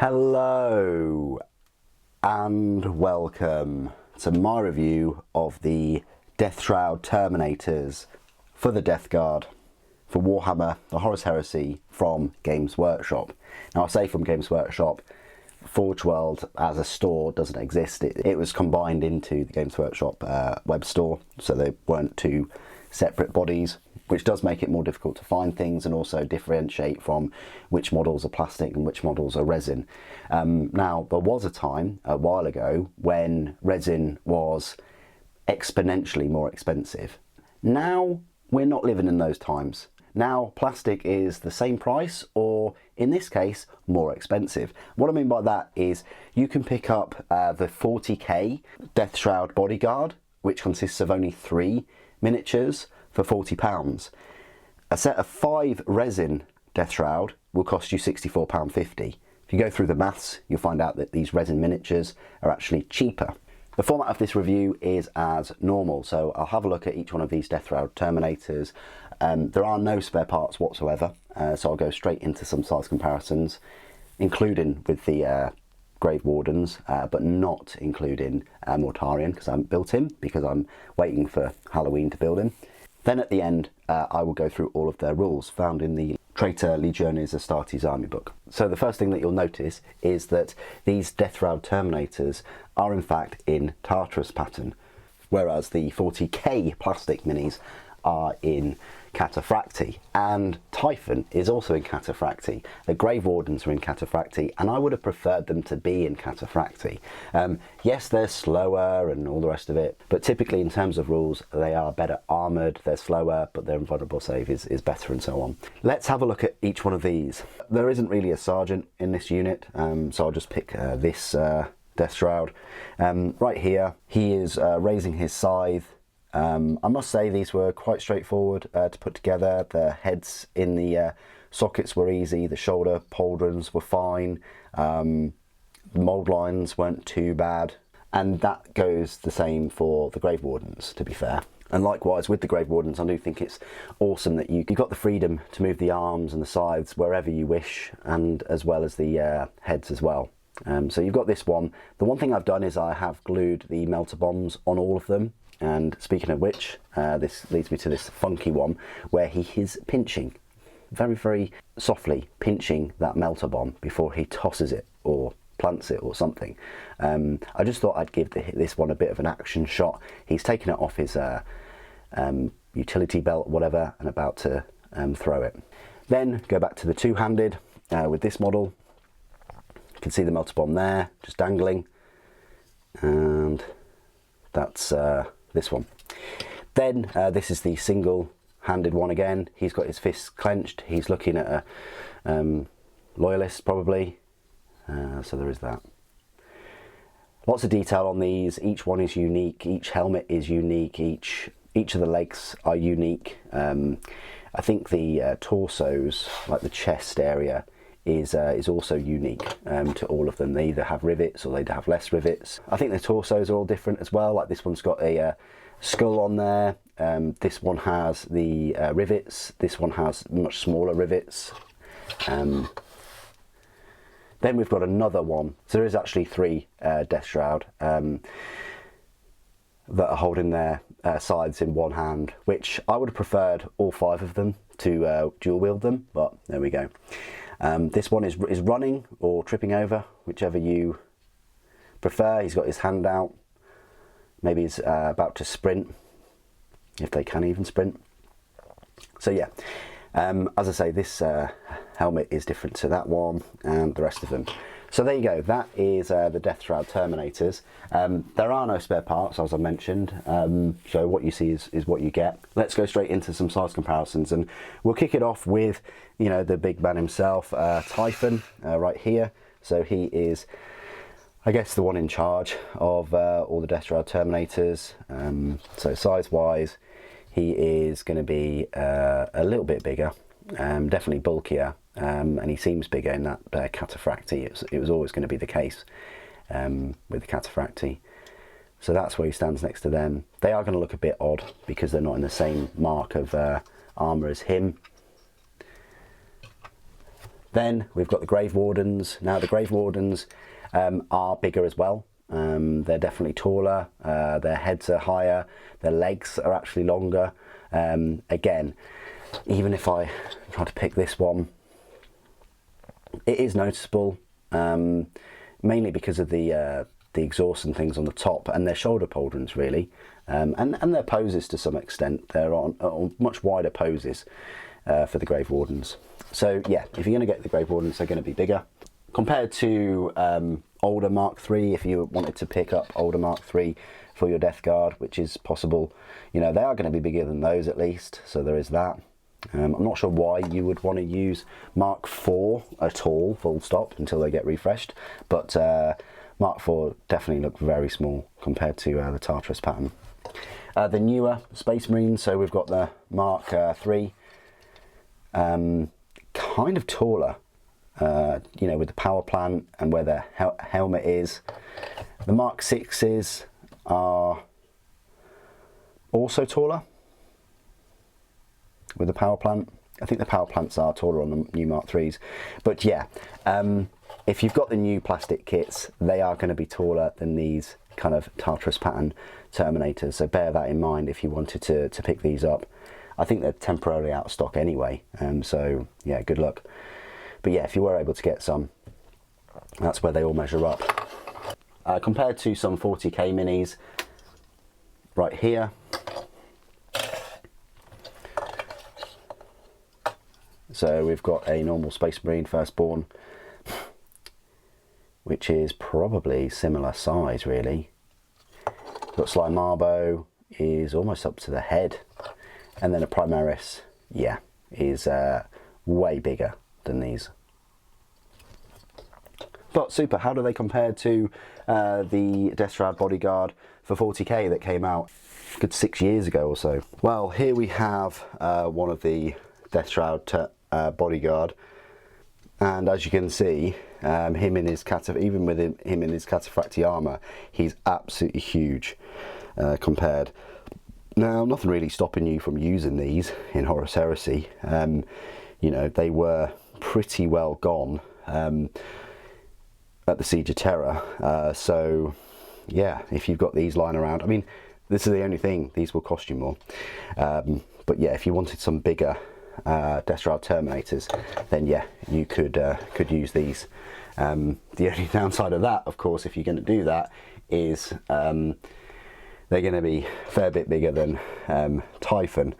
Hello and welcome to my review of the Deathshroud Terminators for the Death Guard for Warhammer, the Horus Heresy from Games Workshop. Now I say from Games Workshop, Forge World as a store doesn't exist. It was combined into the Games Workshop web store, so they weren't two separate bodies, which does make it more difficult to find things and also differentiate from which models are plastic and which models are resin. Now, there was a time, a while ago, when resin was exponentially more expensive. Now, we're not living in those times. Now, plastic is the same price, or in this case, more expensive. What I mean by that is you can pick up the 40k Deathshroud Bodyguard, which consists of only 3 miniatures for £40. A set of 5 resin Deathshroud will cost you £64.50. If you go through the maths, you'll find out that these resin miniatures are actually cheaper. The format of this review is as normal, so I'll have a look at each one of these Deathshroud Terminators. There are no spare parts whatsoever, so I'll go straight into some size comparisons, including with the Grave Wardens, but not including Mortarion, because I haven't built him, because I'm waiting for Halloween to build him. Then at the end, I will go through all of their rules found in the Traitor Legiones Astartes Army book. So the first thing that you'll notice is that these Deathshroud Terminators are in fact in Tartarus pattern, whereas the 40k plastic minis are in Cataphracti, and Typhon is also in Cataphracti. The Grave Wardens are in Cataphracti, and I would have preferred them to be in Cataphracti. Yes, they're slower and all the rest of it, but typically in terms of rules, they are better armoured, they're slower, but their invulnerable save is better and so on. Let's have a look at each one of these. There isn't really a sergeant in this unit, so I'll just pick this Deathshroud. Right here, he is raising his scythe. I must say these were quite straightforward to put together. The heads in the sockets were easy, the shoulder pauldrons were fine, the mould lines weren't too bad, and that goes the same for the Grave Wardens, to be fair. And likewise with the Grave Wardens, I do think it's awesome that you've got the freedom to move the arms and the scythes wherever you wish, and as well as the heads as well. So you've got this one. The one thing I've done is I have glued the melter bombs on all of them. And speaking of which, this leads me to this funky one where he is pinching, very, very softly pinching that melter bomb before he tosses it or plants it or something. I just thought I'd give this one a bit of an action shot. He's taken it off his utility belt, whatever, and about to throw it. Then go back to the two-handed with this model. You can see the melter bomb there, just dangling. And that's this one. Then this is the single-handed one again. He's got his fists clenched. He's looking at a loyalist probably. So there is that. Lots of detail on these. Each one is unique. Each helmet is unique. Each of the legs are unique. I think the torsos, like the chest area, is also unique to all of them. They either have rivets or they have less rivets. I think the torsos are all different as well. Like this one's got a skull on there. This one has the rivets. This one has much smaller rivets. Then we've got another one. So there is actually 3 Deathshroud that are holding their scythes in one hand, which I would have preferred all 5 of them to dual wield them, but there we go. This one is running or tripping over, whichever you prefer. He's got his hand out. Maybe he's about to sprint, if they can even sprint. So yeah, as I say, this helmet is different to that one and the rest of them. So there you go, that is the Deathshroud Terminators. There are no spare parts, as I mentioned, so what you see is what you get. Let's go straight into some size comparisons, and we'll kick it off with, you know, the big man himself, Typhon, right here. So he is, I guess, the one in charge of all the Deathshroud Terminators. So size-wise, he is going to be a little bit bigger, definitely bulkier. And he seems bigger in that Cataphracti. It was always going to be the case with the Cataphracti. So that's where he stands next to them. They are going to look a bit odd because they're not in the same mark of armour as him. Then we've got the Grave Wardens. Now the Grave Wardens are bigger as well. They're definitely taller, their heads are higher, their legs are actually longer. Again, even if I try to pick this one, it is noticeable, mainly because of the exhaust and things on the top, and their shoulder pauldrons really, and their poses to some extent. They're on much wider poses for the Grave Wardens. So yeah, if you're going to get the Grave Wardens, they're going to be bigger. Compared to older Mark III, if you wanted to pick up older Mark III for your Death Guard, which is possible, you know, they are going to be bigger than those at least, so there is that. I'm not sure why you would want to use Mark IV at all, full stop, until they get refreshed, but Mark IV definitely look very small compared to the Tartarus pattern. The newer Space Marines, so we've got the Mark III, kind of taller, you know, with the power plant and where the helmet is. The Mark VIs are also taller with the power plant. I think the power plants are taller on the new Mark IIIs, but yeah, if you've got the new plastic kits, they are going to be taller than these kind of Tartarus pattern Terminators, so bear that in mind if you wanted to pick these up. I think they're temporarily out of stock anyway, so yeah, good luck. But yeah, if you were able to get some, that's where they all measure up. Compared to some 40k minis, right here, so we've got a normal Space Marine Firstborn, which is probably similar size really. We've got Sly Marbo, is almost up to the head, and then a Primaris, yeah, is way bigger than these. But super, how do they compare to the Deathshroud Bodyguard for 40k that came out a good 6 years ago or so? Well, here we have one of the Deathshroud Bodyguard, and as you can see, him in his even with him in his Cataphractii armour, he's absolutely huge compared. Now, nothing really stopping you from using these in Horus Heresy. You know, they were pretty well gone at the Siege of Terror. So, yeah, if you've got these lying around, I mean, this is the only thing, these will cost you more. But yeah, if you wanted some bigger Deathshroud Terminators, then yeah, you could use these. The only downside of that, of course, if you're going to do that, is they're going to be a fair bit bigger than Typhon,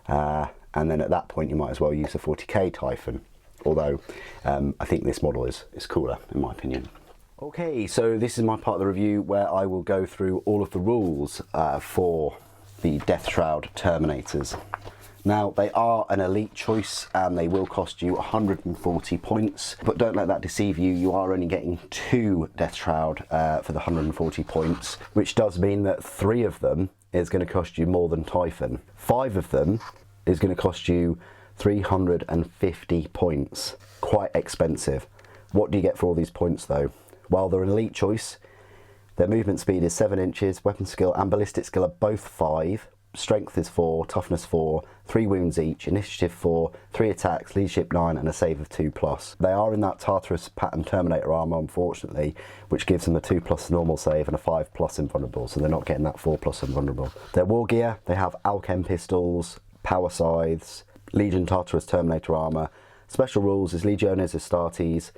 and then at that point you might as well use the 40k Typhon, although I think this model is cooler in my opinion. Okay, so this is my part of the review where I will go through all of the rules for the Deathshroud Terminators. Now, they are an elite choice and they will cost you 140 points, but don't let that deceive you. You are only getting 2 Deathshroud for the 140 points, which does mean that 3 of them is going to cost you more than Typhon. 5 of them is going to cost you 350 points. Quite expensive. What do you get for all these points though? Well, they're an elite choice. Their movement speed is 7 inches, weapon skill and ballistic skill are both 5. Strength is 4, toughness 4, 3 wounds each, initiative 4, 3 attacks, leadership 9 and a save of 2+. They are in that Tartarus pattern Terminator armour, unfortunately, which gives them a 2+ normal save and a 5+ invulnerable, so they're not getting that 4+ invulnerable. Their war gear, they have Alchem pistols, power scythes, Legion Tartarus Terminator armour. Special rules is Legiones Astartes,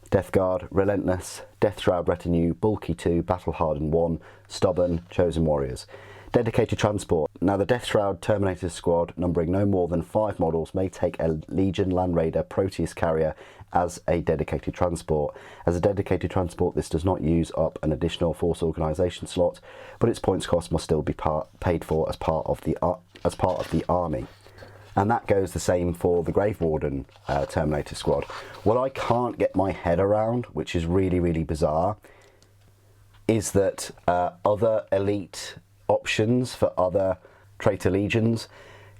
Death Guard, Relentless, Deathshroud Retinue, Bulky 2, Battle Hardened 1, Stubborn, Chosen Warriors. Dedicated transport. Now, the Deathshroud Terminator squad, numbering no more than 5 models, may take a Legion Land Raider Proteus carrier as a dedicated transport. As a dedicated transport, this does not use up an additional force organisation slot, but its points cost must still be paid for as part of the army. And that goes the same for the Grave Warden Terminator squad. What I can't get my head around, which is really, really bizarre, is that other elite options for other traitor legions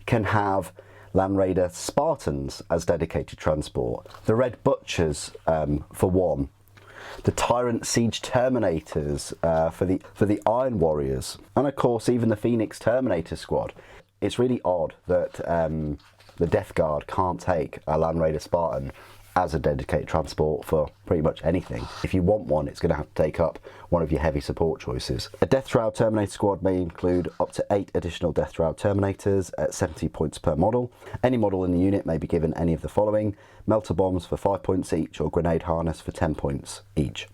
can have Land Raider Spartans as dedicated transport, the Red Butchers for one, the Tyrant Siege Terminators for the Iron Warriors, and of course even the Phoenix Terminator squad. It's really odd that the Death Guard can't take a Land Raider Spartan as a dedicated transport for pretty much anything. If you want one, it's going to have to take up one of your heavy support choices. A Deathshroud Terminator squad may include up to 8 additional Deathshroud Terminators at 70 points per model. Any model in the unit may be given any of the following: melter bombs for 5 points each, or grenade harness for 10 points each.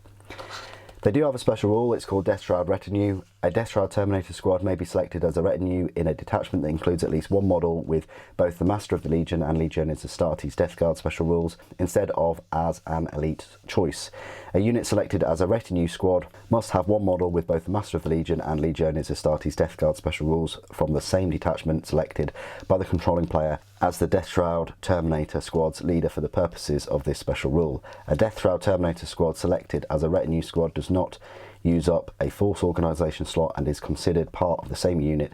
They do have a special rule, it's called Deathshroud Retinue. A Deathshroud Terminator squad may be selected as a retinue in a detachment that includes at least one model with both the Master of the Legion and Legionaries Astartes Death Guard special rules, instead of as an elite choice. A unit selected as a retinue squad must have one model with both the Master of the Legion and Legionaries Astartes Death Guard special rules from the same detachment selected by the controlling player as the Deathshroud Terminator squad's leader for the purposes of this special rule. A Deathshroud Terminator squad selected as a retinue squad does not use up a force organisation slot and is considered part of the same unit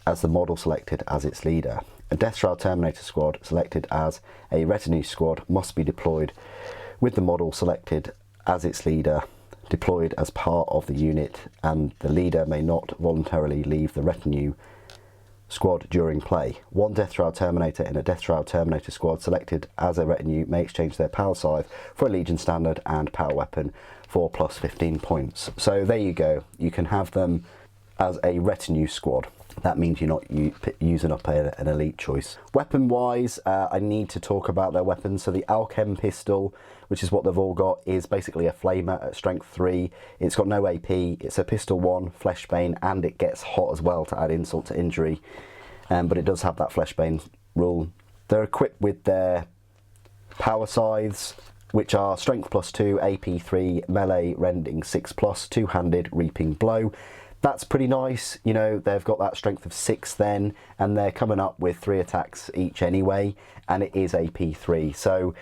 as the model selected as its leader. A Deathshroud Terminator squad selected as a retinue squad must be deployed with the model selected as its leader deployed as part of the unit, and the leader may not voluntarily leave the retinue squad during play. One Deathshroud Terminator in a Deathshroud Terminator squad selected as a retinue may exchange their power scythe for a Legion standard and power weapon for plus 15 points. So there you go, you can have them as a retinue squad. That means you're not using up an elite choice. Weapon wise, I need to talk about their weapons. So the Alchem pistol, which is what they've all got, is basically a flamer at strength 3. It's got no AP, it's a pistol 1, fleshbane, and it gets hot as well to add insult to injury. But it does have that fleshbane rule. They're equipped with their power scythes, which are strength +2, AP 3, melee rending 6+, two-handed reaping blow. That's pretty nice, you know, they've got that strength of 6 then, and they're coming up with 3 attacks each anyway, and it is AP 3. So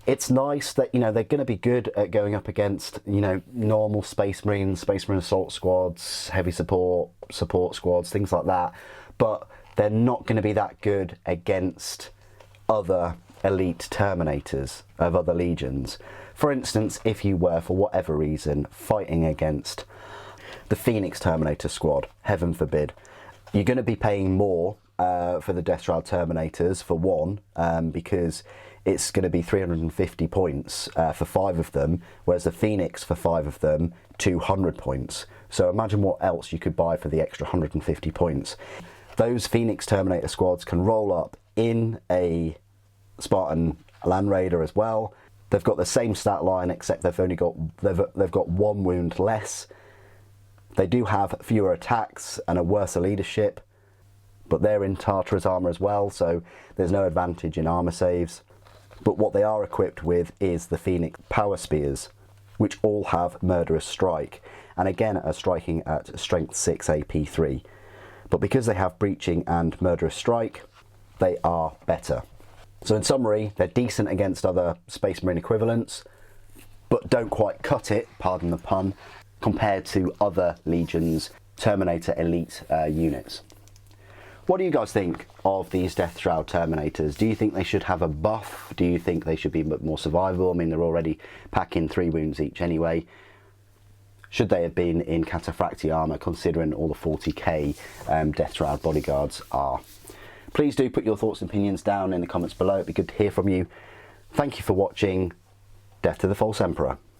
it's nice that, you know, they're going to be good at going up against, you know, normal Space Marine assault squads, heavy support squads, things like that. But they're not going to be that good against other elite Terminators of other legions. For instance, if you were, for whatever reason, fighting against the Phoenix Terminator squad, heaven forbid, you're going to be paying more for the Deathshroud Terminators, for one, because it's going to be 350 points for 5 of them, whereas the Phoenix for 5 of them, 200 points. So imagine what else you could buy for the extra 150 points. Those Phoenix Terminator squads can roll up in a Spartan Land Raider as well. They've got the same stat line, except they've got 1 wound less. They do have fewer attacks and a worse leadership, but they're in Tartarus armour as well, so there's no advantage in armour saves. But what they are equipped with is the Phoenix Power Spears, which all have Murderous Strike, and again are striking at strength 6 AP 3. But because they have Breaching and Murderous Strike, they are better. So in summary, they're decent against other Space Marine equivalents, but don't quite cut it, pardon the pun, compared to other Legion's Terminator Elite units. What do you guys think of these Deathshroud Terminators? Do you think they should have a buff? Do you think they should be a bit more survivable? I mean, they're already packing 3 wounds each anyway. Should they have been in Cataphractii armour, considering all the 40k Deathshroud bodyguards are? Please do put your thoughts and opinions down in the comments below. It'd be good to hear from you. Thank you for watching. Death to the False Emperor.